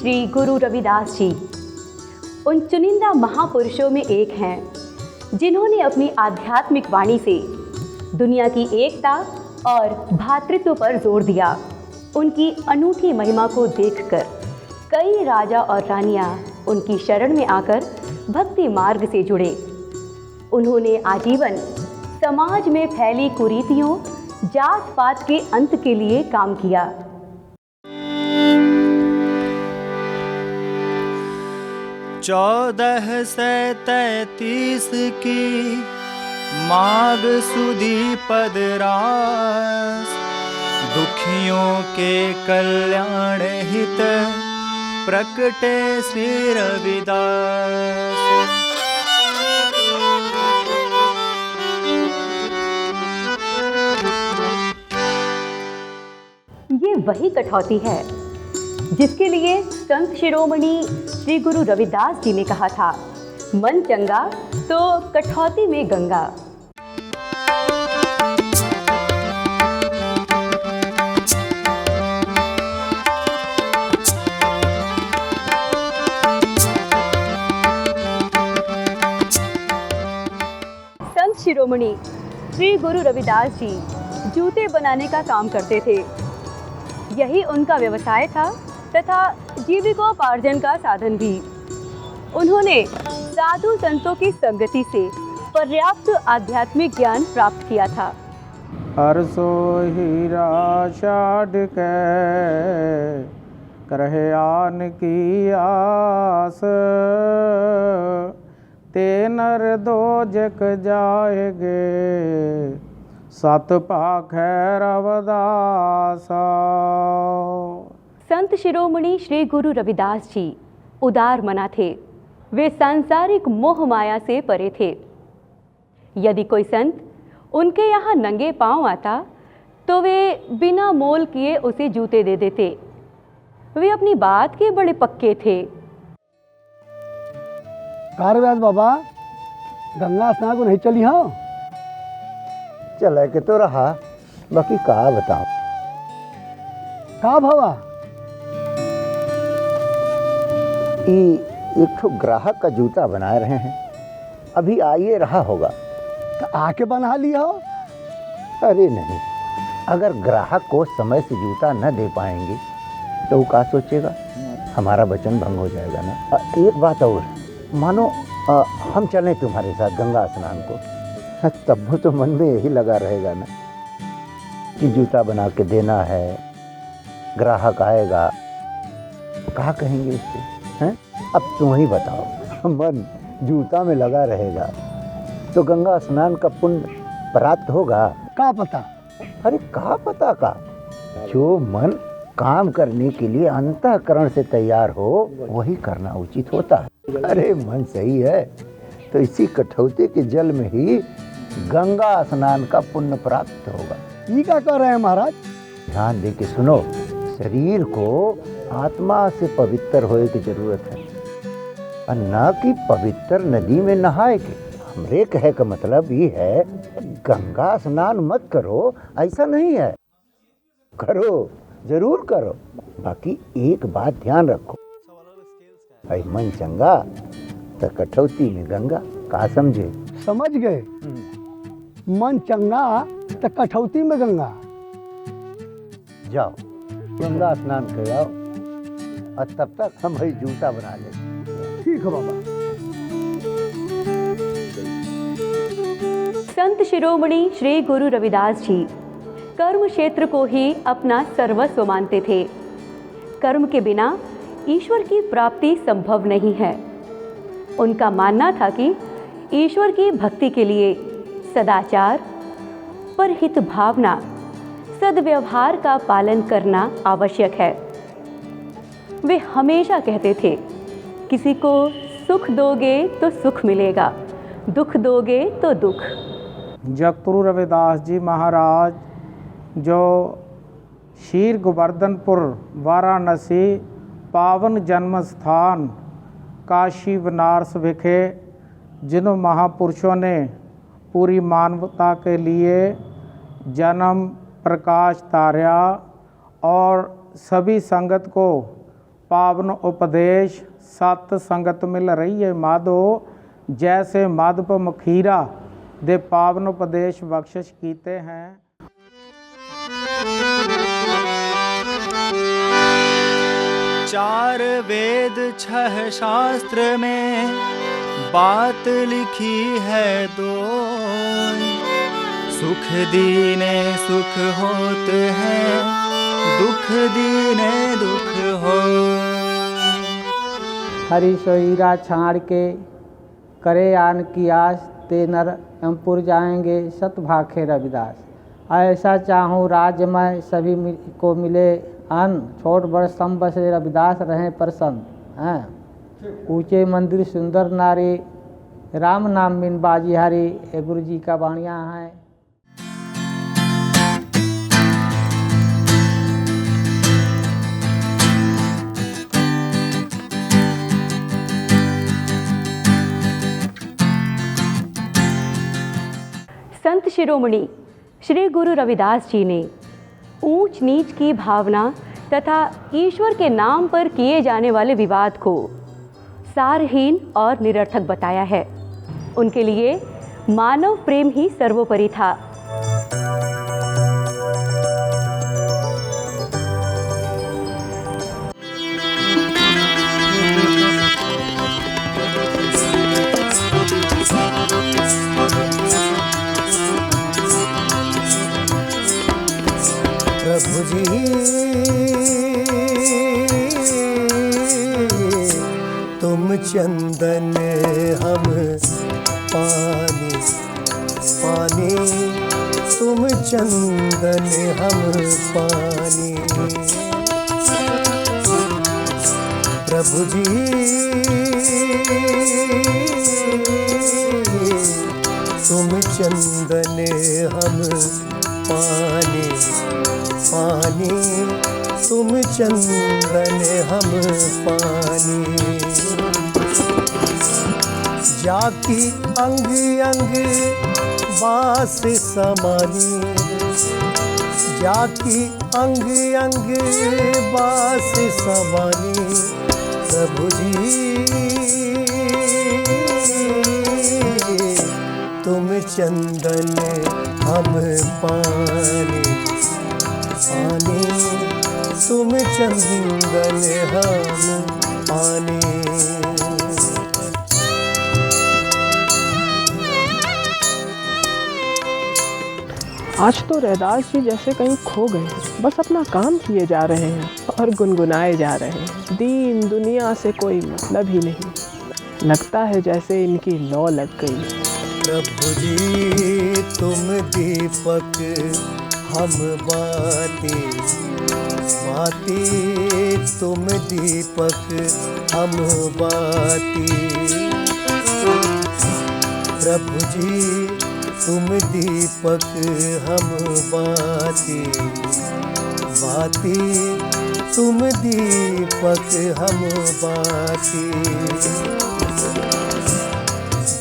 श्री गुरु रविदास जी उन चुनिंदा महापुरुषों में एक हैं जिन्होंने अपनी आध्यात्मिक वाणी से दुनिया की एकता और भ्रातृत्व पर जोर दिया। उनकी अनूठी महिमा को देखकर कई राजा और रानियां उनकी शरण में आकर भक्ति मार्ग से जुड़े। उन्होंने आजीवन समाज में फैली कुरीतियों, जात पात के अंत के लिए काम किया। 1433 की माघ सुदी पदरास, दुखियों के कल्याण हित प्रकटे श्री रविदास। ये वही कठौती है जिसके लिए संत शिरोमणि श्री गुरु रविदास जी ने कहा था, मन चंगा तो कठौती में गंगा। संत शिरोमणि श्री गुरु रविदास जी जूते बनाने का काम करते थे। यही उनका व्यवसाय था तथा जीविकोपार्जन का साधन भी। उन्होंने साधु संतों की संगति से पर्याप्त आध्यात्मिक ज्ञान प्राप्त किया था। हर्षो हीरा छाड़ के करहे आन की आस, ते नर दो जग जाएगे सत पाखै रविदासा। संत शिरोमणि श्री गुरु रविदास जी उदार मना थे। वे सांसारिक मोह माया से परे थे। यदि कोई संत उनके यहाँ नंगे पांव आता तो वे बिना मोल किए उसे जूते दे देते। वे अपनी बात के बड़े पक्के थे। कारव्यास बाबा, गंगा स्नान को नहीं चली? हाँ चले के तो रहा, बाकी कहा बताओ। का भवा? एक ठो ग्राहक का जूता बना रहे हैं, अभी आइए रहा होगा। तो आके बना लिया हो। अरे नहीं, अगर ग्राहक को समय से जूता न दे पाएंगे तो वो क्या सोचेगा, हमारा वचन भंग हो जाएगा ना। एक बात और, मानो हम चलें तुम्हारे साथ गंगा स्नान को, तब वो तो मन में यही लगा रहेगा ना कि जूता बना के देना है, ग्राहक आएगा, कहा कहेंगे इससे हैं? अब तुम ही बताओ, मन जूता में लगा रहेगा तो गंगा स्नान का पुण्य प्राप्त होगा? का पता? अरे का पता का, जो मन काम करने के लिए अंतःकरण से तैयार हो वही करना उचित होता है। अरे मन सही है तो इसी कठौती के जल में ही गंगा स्नान का पुण्य प्राप्त होगा। ये क्या कर रहे हैं महाराज? ध्यान दे के सुनो, शरीर को आत्मा से पवित्र होने की जरूरत है और न कि पवित्र नदी में नहाए के। हमरे कहे का मतलब ये है, गंगा स्नान मत करो ऐसा नहीं है, करो जरूर करो, बाकी एक बात ध्यान रखो, भाई मन चंगा तो कठौती में गंगा। का समझे? समझ गए। मन चंगा तो कठौती में गंगा। जाओ गंगा स्नान कर आओ और तब तक हम भाई जूता बना ले। ठीक है बाबा। संत शिरोमणि श्री गुरु रविदास जी कर्म क्षेत्र को ही अपना सर्वस्व मानते थे। कर्म के बिना ईश्वर की प्राप्ति संभव नहीं है। उनका मानना था कि ईश्वर की भक्ति के लिए सदाचार, परहित भावना, सद्व्यवहार का पालन करना आवश्यक है। वे हमेशा कहते थे, किसी को सुख दोगे तो सुख मिलेगा, दुख दोगे तो दुख। जगतगुरु रविदास जी महाराज जो शीर गोवर्धनपुर वाराणसी पावन जन्म स्थान काशी बनारस विखे जिन महापुरुषों ने पूरी मानवता के लिए जन्म प्रकाश तारा और सभी संगत को पावन उपदेश सत संगत मिल रही है माधो, जैसे माधव मखीरा दे पावन उपदेश बख्शिश कीते हैं। चार वेद छह शास्त्र में बात लिखी है दो, सुख दीने सुख होत है, दुख दीने दुख हो। हरि सोईरा छाड़ के करे आन की आस, ते नर यमपुर जाएंगे सत भाखे रविदास। ऐसा चाहूँ राज्य में सभी को मिले अन्न, छोट बड़ सम बसे रविदास रहें प्रसन्न हैं। ऊंचे मंदिर सुंदर नारी, राम नाम बिन बाजी हरी, ये गुरु जी का वाणियाँ हैं। संत शिरोमणि श्री गुरु रविदास जी ने ऊंच नीच की भावना तथा ईश्वर के नाम पर किए जाने वाले विवाद को सारहीन और निरर्थक बताया है। उनके लिए मानव प्रेम ही सर्वोपरि था। प्रभु जी तुम चंदन हम पानी, पानी तुम चंदन हम पानी। प्रभु जी तुम चंदन हम पानी, पानी तुम चंदन हम पानी। जाकी अंग अंग बास समानी, जाकी अंग अंग बास समानी। प्रभु जी तुम चंदन हम पानी, पानी तुम चंदन हम पानी। आज तो रैदास जी जैसे कहीं खो गए, बस अपना काम किए जा रहे हैं और गुनगुनाए जा रहे हैं। दीन दुनिया से कोई मतलब ही नहीं, लगता है जैसे इनकी लौ लग गई। प्रभु जी तुम दीपक हम बाती, बाती तुम दीपक हम बाती। प्रभु जी तुम दीपक हम बाती, बाती तुम दीपक हम बाती।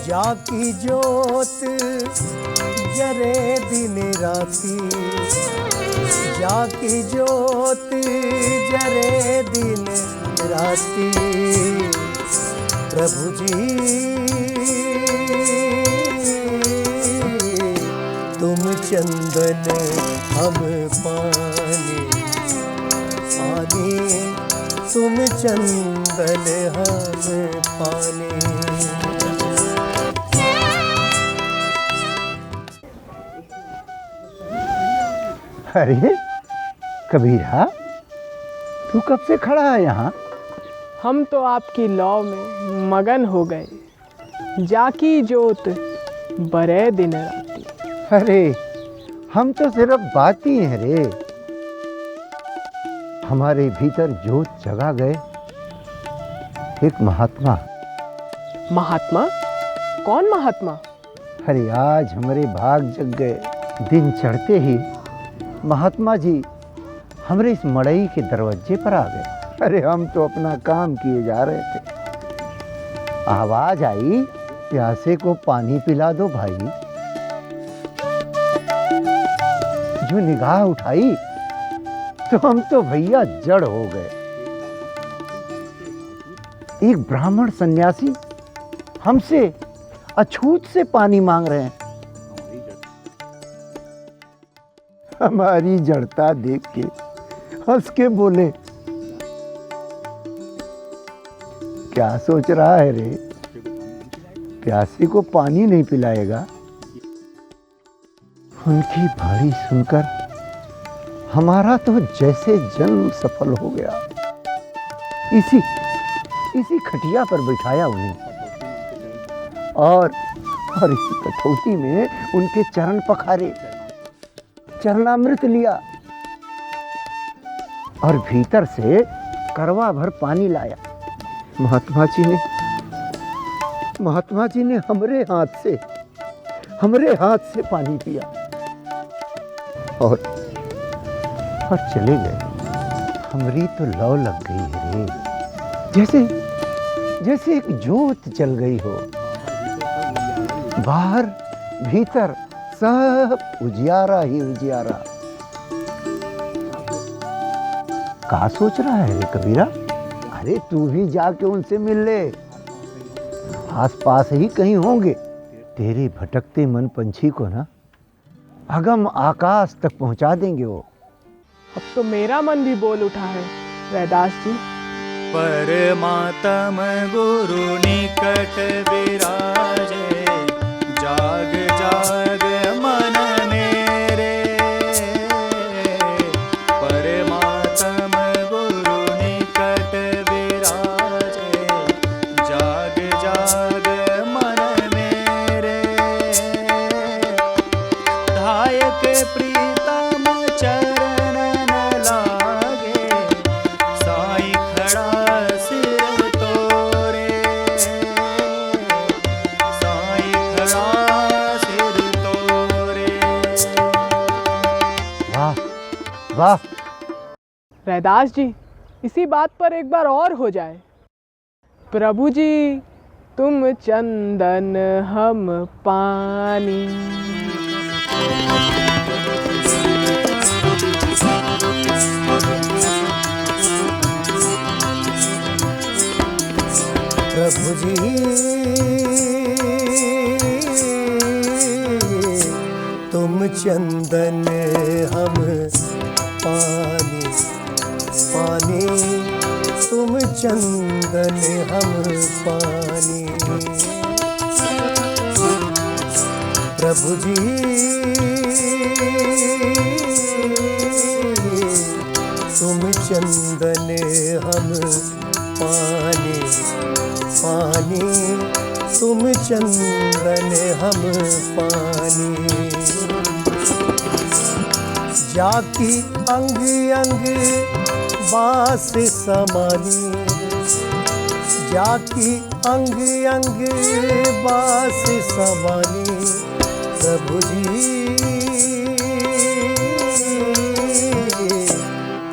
जाकी जोत जरे दिन राती, जाकी जोत जरे दिन राती। प्रभु जी तुम चंदन हम पानी, पानी तुम चंदन हम पानी। अरे कबीरा, तू कब से खड़ा है यहाँ? हम तो आपकी लौ में मगन हो गए, जाकी जोत बरे दिन राती। अरे हम तो सिर्फ बाती हैं रे, हमारे भीतर जोत जगा गए एक महात्मा। महात्मा? कौन महात्मा? अरे आज हमारे भाग जग गए। दिन चढ़ते ही महात्मा जी हमारे इस मड़ई के दरवाजे पर आ गए। अरे हम तो अपना काम किए जा रहे थे, आवाज आई प्यासे को पानी पिला दो भाई। जो निगाह उठाई तो हम तो भैया जड़ हो गए। एक ब्राह्मण सन्यासी हमसे अछूत से पानी मांग रहे हैं। हमारी जड़ता देख के हंस के बोले, क्या सोच रहा है रे, प्यासे को पानी नहीं पिलाएगा? उनकी भाड़ी सुनकर हमारा तो जैसे जन्म सफल हो गया। इसी खटिया पर बिठाया उन्हें और इसी कठौती में उनके चरण पखारे, चरणामृत लिया और भीतर से करवा भर पानी लाया। महात्मा जी ने हमरे हाथ से पानी पिया और चले गए। हमरी तो लौ लग गई है रे, जैसे एक जोत जल गई हो। बाहर भीतर सब उजियारा ही उजियारा। क्या सोच रहा है रे कबीरा? अरे तू भी जाके उनसे मिल ले, आसपास ही कहीं होंगे। तेरे भटकते मन पंछी को ना अगम आकाश तक पहुंचा देंगे वो। अब तो मेरा मन भी बोल उठा है रैदास जी। परमात्म गुरु निकट विराजे, जाग जाग मन मेरे। परमात्म गुरु निकट विराजे, जाग जाग मन मेरे। धायक प्रीतम चरण न लागे, साईं खड़ा सिर तोरे। साईं खड़ा सिर तोरे। वाह वाह। रैदास जी, इसी बात पर एक बार और हो जाए। प्रभु जी तुम चंदन हम पानी। प्रभु जी तुम चंदन हम पानी, पानी तुम चंदन हम पानी। प्रभु जी तुम चंदन हम पानी, पानी तुम चंदन हम पानी। जाकी अंग अंग बास समानी, जाकी अंग अंग बास समानी। प्रभु जी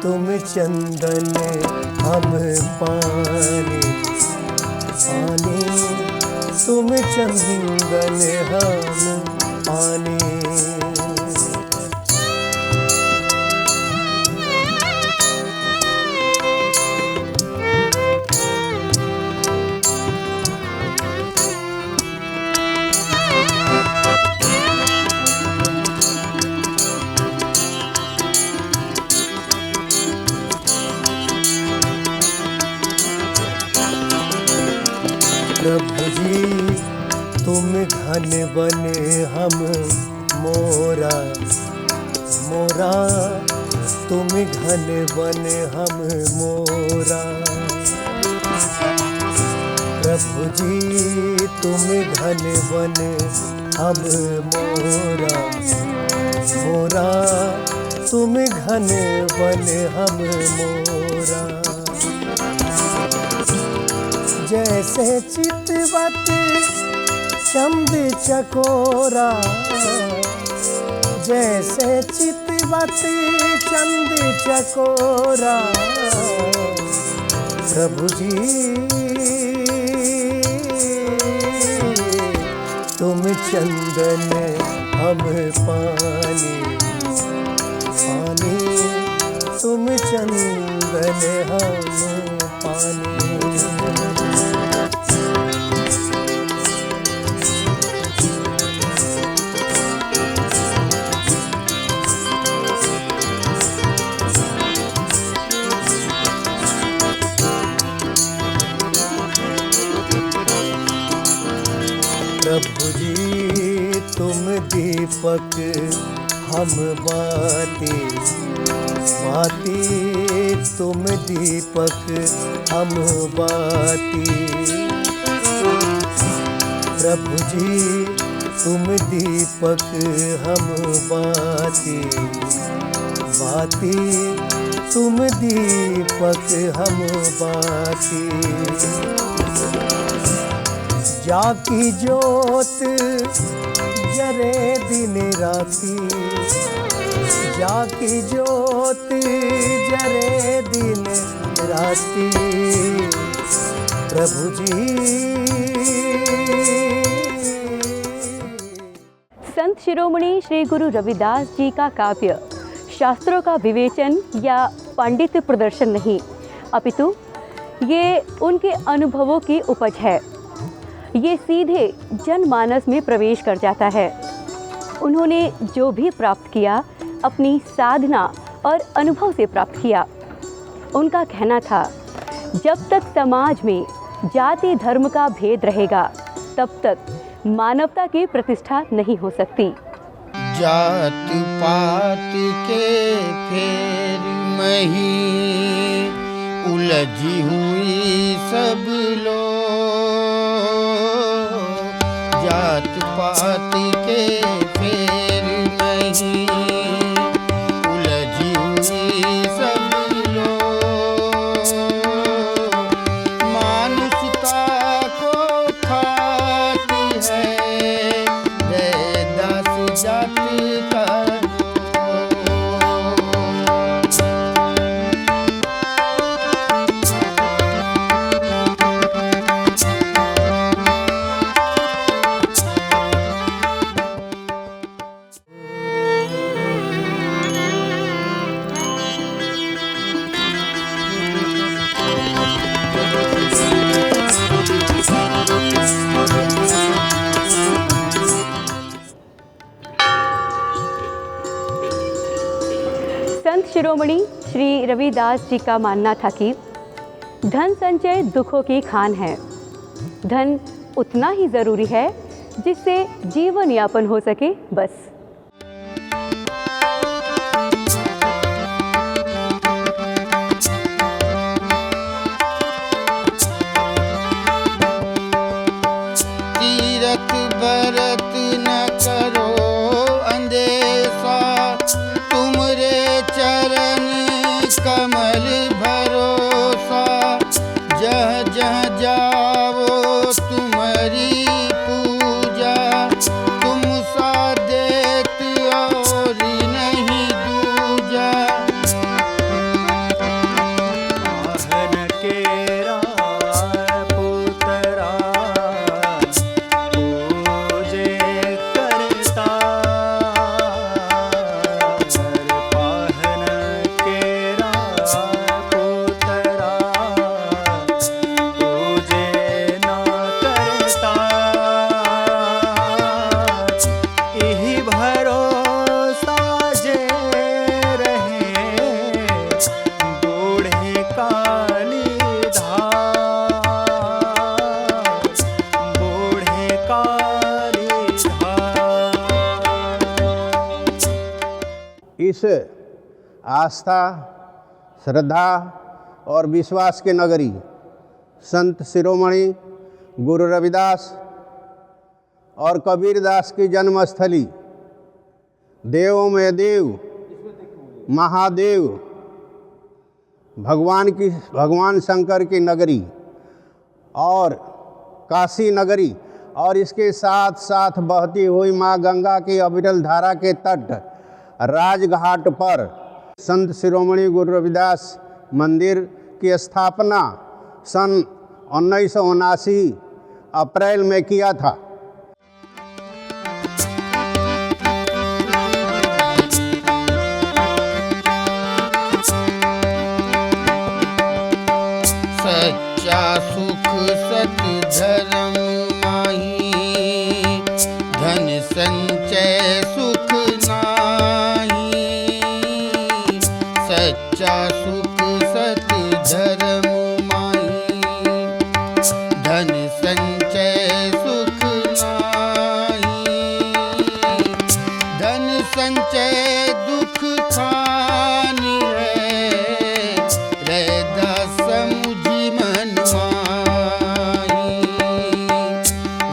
तुम चंदन हम पानी, पानी तुम चंदन हम पानी। प्रभु जी तुम घन बने हम मोरा, मोरा तुम घन बने हम मोरा। प्रभु जी तुम घन बने हम मोरा, मोरा तुम घन बने हम मोरा। जैसे चितवत चंद चकोरा, जैसे चितवत चंद चकोरा। प्रभु जी तुम चंदन हम पानी, पानी तुम चंदन हम पानी। तुम दीपक हम बाती, बाती तुम दीपक हम बाती। प्रभु जी तुम दीपक हम बाती, बाती तुम दीपक हम बाती। जाकी जोत जरे दिन राती, जाकी जोत जरे दिन राती। प्रभु जी संत शिरोमणि श्री गुरु रविदास जी का काव्य शास्त्रों का विवेचन या पांडित्य प्रदर्शन नहीं, अपितु ये उनके अनुभवों की उपज है। ये सीधे जनमानस में प्रवेश कर जाता है। उन्होंने जो भी प्राप्त किया अपनी साधना और अनुभव से प्राप्त किया। उनका कहना था, जब तक समाज में जाति धर्म का भेद रहेगा तब तक मानवता की प्रतिष्ठा नहीं हो सकती। जात पात के फेर मही उलझी हुई सब लोग, जात पात के फेर मही उलझी हुई सब लोग। मानुषता को खाती है रैदास जात का। संत शिरोमणि श्री रविदास जी का मानना था कि धन संचय दुखों की खान है। धन उतना ही ज़रूरी है जिससे जीवन यापन हो सके, बस। तीरथ भरत न करो अंदेशा, तुमरे चरण कमल भरोसा। जह जह जाओ तुम्हारी पूजा, तुम सा देत और नहीं दूजा। वाहन केरा पुतरा पूजे करता। वाहन केरा पुतरा पूजे ना करता। इही भरोसा जे रहे बूढ़े काली धार, बूढ़े काली धार। इस आस्था, श्रद्धा और विश्वास के नगरी संत शिरोमणि गुरु रविदास और कबीरदास की जन्मस्थली, देवों में देव, महादेव, भगवान शंकर की नगरी और काशी नगरी, और इसके साथ साथ बहती हुई माँ गंगा की अविरल धारा के तट राजघाट पर संत शिरोमणि गुरु रविदास मंदिर की स्थापना सन 1979 अप्रैल में किया था। सच्चा सुख सत धर्म माही, धन संचय सुख नाही। सच्चा सुख सत धर्म माही, धन संचय सुख नाही। संचय दुख खानी है, रैदास मुझी मन माही,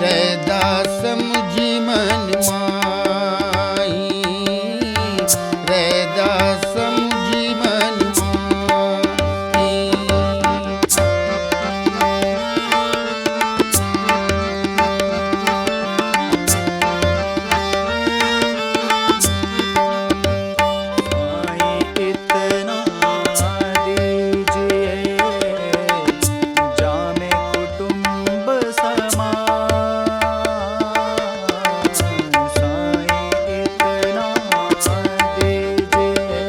रैदास मुझी मन माही, रैदास मुझी मन माही। इतना दीजिए जामे कुटुंब समान, साईं इतना दीजिए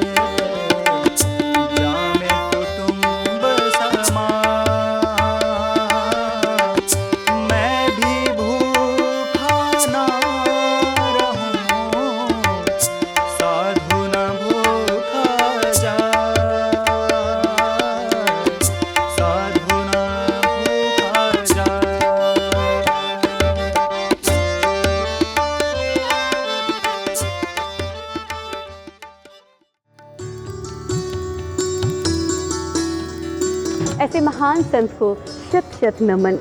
जामे कुटुंब समान, मैं भी भूखा ना रहूं, साधु न भूखा जाए, साधु न भूखा जाए। ऐसे महान संत को शत शत नमन।